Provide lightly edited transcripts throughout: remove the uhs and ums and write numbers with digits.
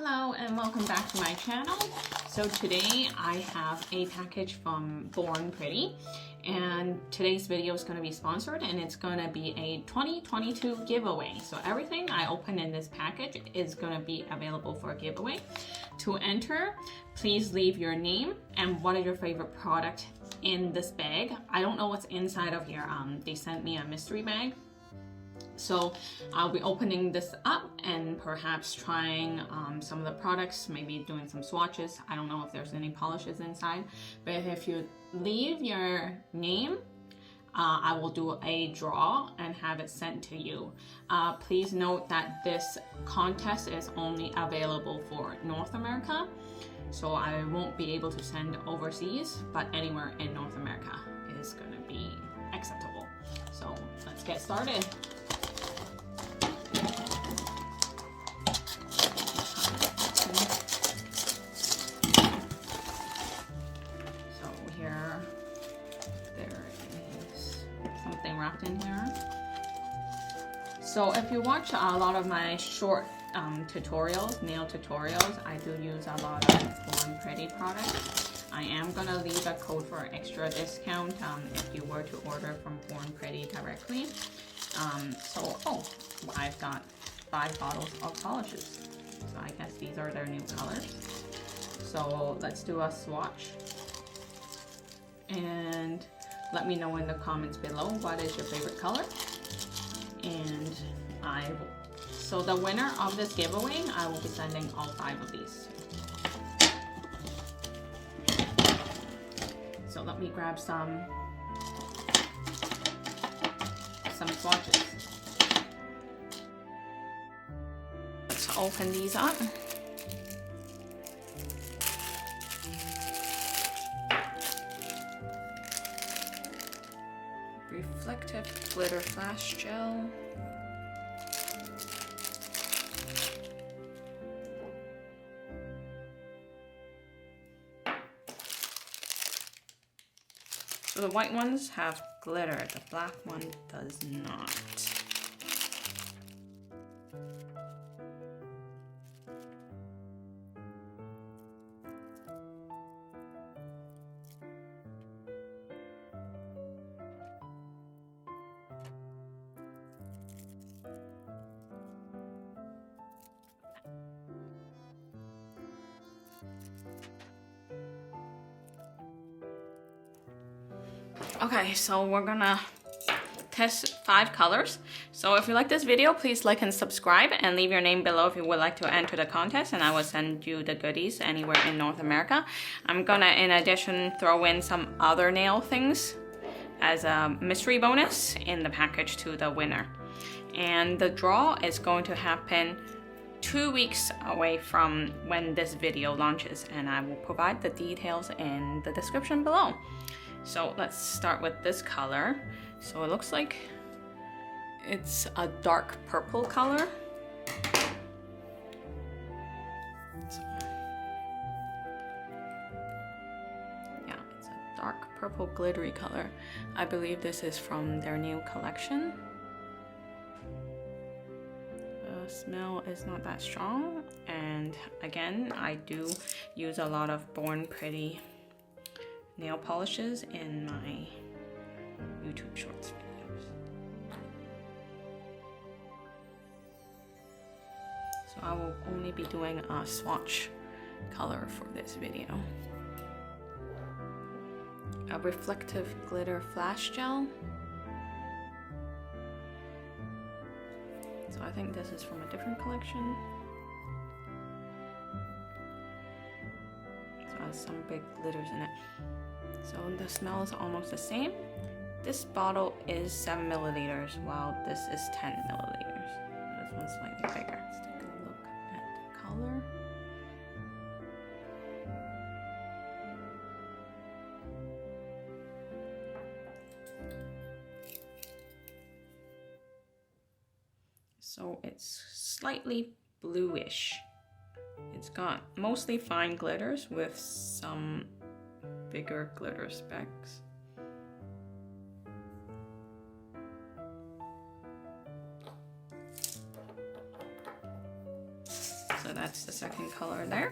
Hello and welcome back to my channel. So today I have a package from Born Pretty, and today's video is going to be sponsored, and it's going to be a 2022 giveaway. So everything I open in this package is going to be available for a giveaway. To enter, please leave your name and what is your favorite product in this bag. I don't know what's inside of here. They sent me a mystery bag. So I'll be opening this up and perhaps trying some of the products, maybe doing some swatches. I don't know if there's any polishes inside, but if you leave your name, I will do a draw and have it sent to you. Please note that this contest is only available for North America, so I won't be able to send overseas, but anywhere in North America is going to be acceptable. So let's get started. Wrapped in here. So if you watch a lot of my short tutorials, nail tutorials, I do use a lot of Born Pretty products. I am gonna leave a code for extra discount if you were to order from Born Pretty directly. I've got 5 bottles of polishes. So I guess these are their new colors. So let's do a swatch. And let me know in the comments below what is your favorite color. And so the winner of this giveaway, I will be sending all 5 of these. So let me grab some swatches. Let's open these up. Reflective glitter flash gel. So the white ones have glitter, the black one does not. Okay, so we're gonna test 5 colors. So if you like this video, please like and subscribe and leave your name below if you would like to enter the contest, and I will send you the goodies anywhere in North America. I'm gonna, in addition, throw in some other nail things as a mystery bonus in the package to the winner. And the draw is going to happen 2 weeks away from when this video launches, and I will provide the details in the description below. So let's start with this color. So it looks like it's a dark purple color. Yeah, it's a dark purple glittery color. I believe this is from their new collection. The smell is not that strong, and again, I do use a lot of Born Pretty nail polishes in my YouTube Shorts videos. So I will only be doing a swatch color for this video. A reflective glitter flash gel. So I think this is from a different collection. So it has some big glitters in it. So the smell is almost the same. This bottle is 7 milliliters, while this is 10 milliliters. This one's slightly bigger. Let's take a look at the color. So it's slightly bluish. It's got mostly fine glitters with some bigger glitter specks. So that's the second color there.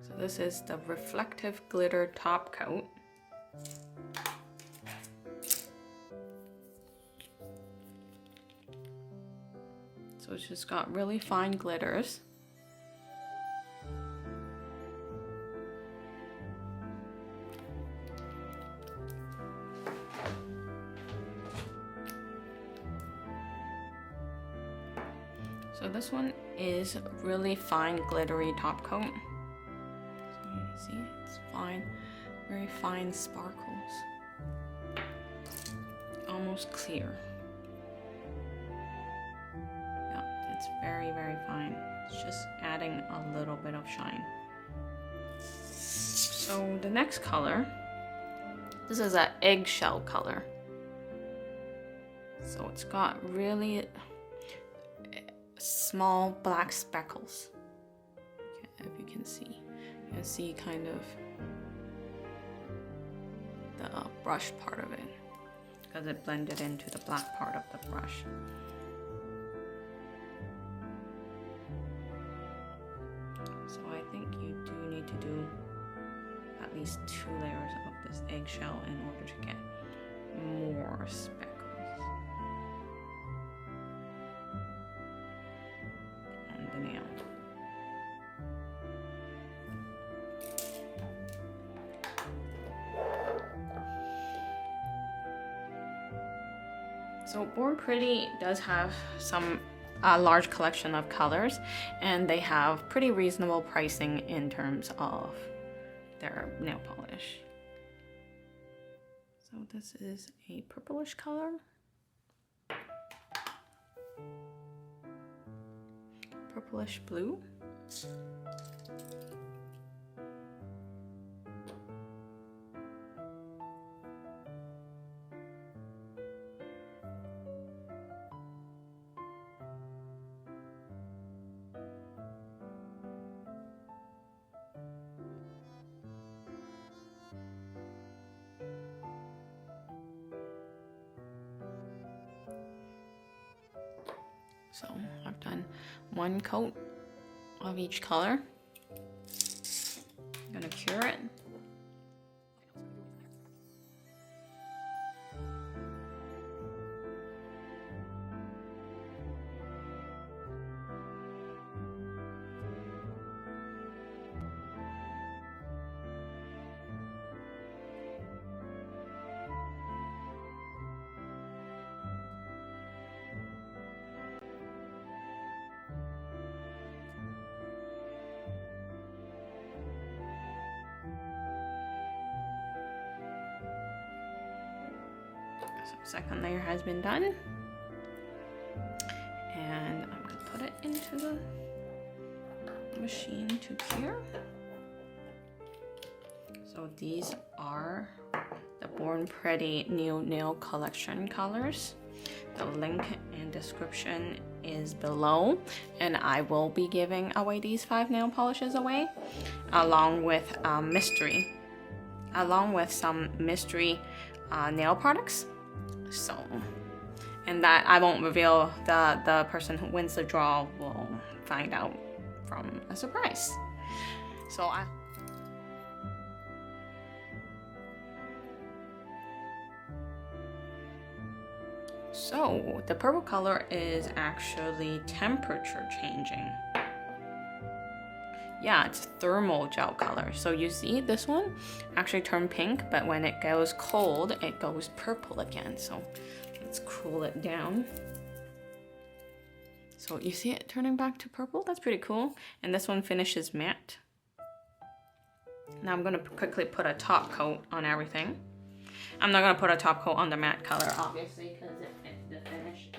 So this is the reflective glitter top coat. So it's just got really fine glitters. So this one is really fine glittery top coat. So you see it's fine, very fine sparkles. Almost clear. Yeah, it's very, very fine. It's just adding a little bit of shine. So the next color, this is an eggshell color. So it's got really small black speckles. If you can see kind of the brush part of it because it blended into the black part of the brush. So I think you do need to do at least 2 layers of this eggshell in order to get more speckles on the nail. So Born Pretty does have some large collection of colors, and they have pretty reasonable pricing in terms of their nail polish. So this is a purplish color. Purplish blue. So I've done 1 coat of each color. I'm gonna cure it. So second layer has been done, and I'm going to put it into the machine to cure. So these are the Born Pretty new nail collection colors. The link and description is below, and I will be giving away these 5 nail polishes away along with some mystery nail products. So, and that I won't reveal. The person who wins the draw will find out from a surprise. So the purple color is actually temperature changing. Yeah, it's thermal gel color. So you see this one actually turned pink, but when it goes cold, it goes purple again. So let's cool it down. So you see it turning back to purple? That's pretty cool. And this one finishes matte. Now I'm gonna quickly put a top coat on everything. I'm not gonna put a top coat on the matte color, obviously, because it's the finish.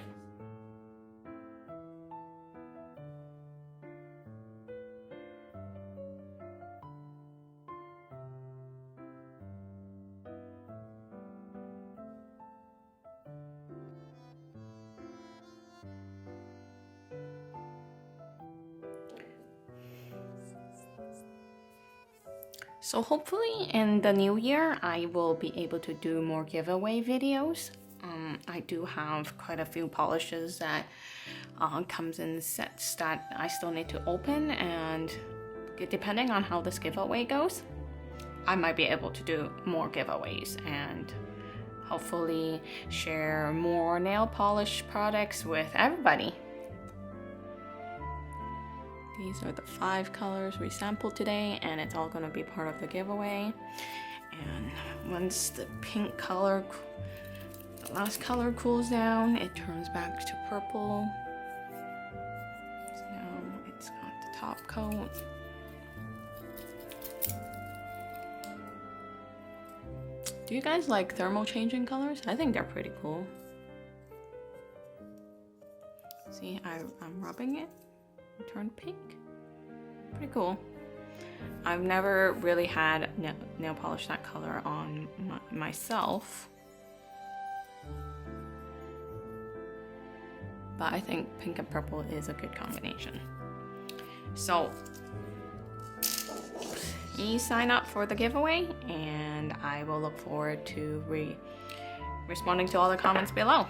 So hopefully in the new year, I will be able to do more giveaway videos. I do have quite a few polishes that comes in sets that I still need to open, and depending on how this giveaway goes, I might be able to do more giveaways and hopefully share more nail polish products with everybody. These are the 5 colors we sampled today, and it's all gonna be part of the giveaway. And once the pink color, the last color cools down, it turns back to purple. So now it's got the top coat. Do you guys like thermal changing colors? I think they're pretty cool. See, I'm rubbing it. It turned pink. Pretty cool. I've never really had nail polish that color on myself. But I think pink and purple is a good combination. So, you sign up for the giveaway, and I will look forward to responding to all the comments below.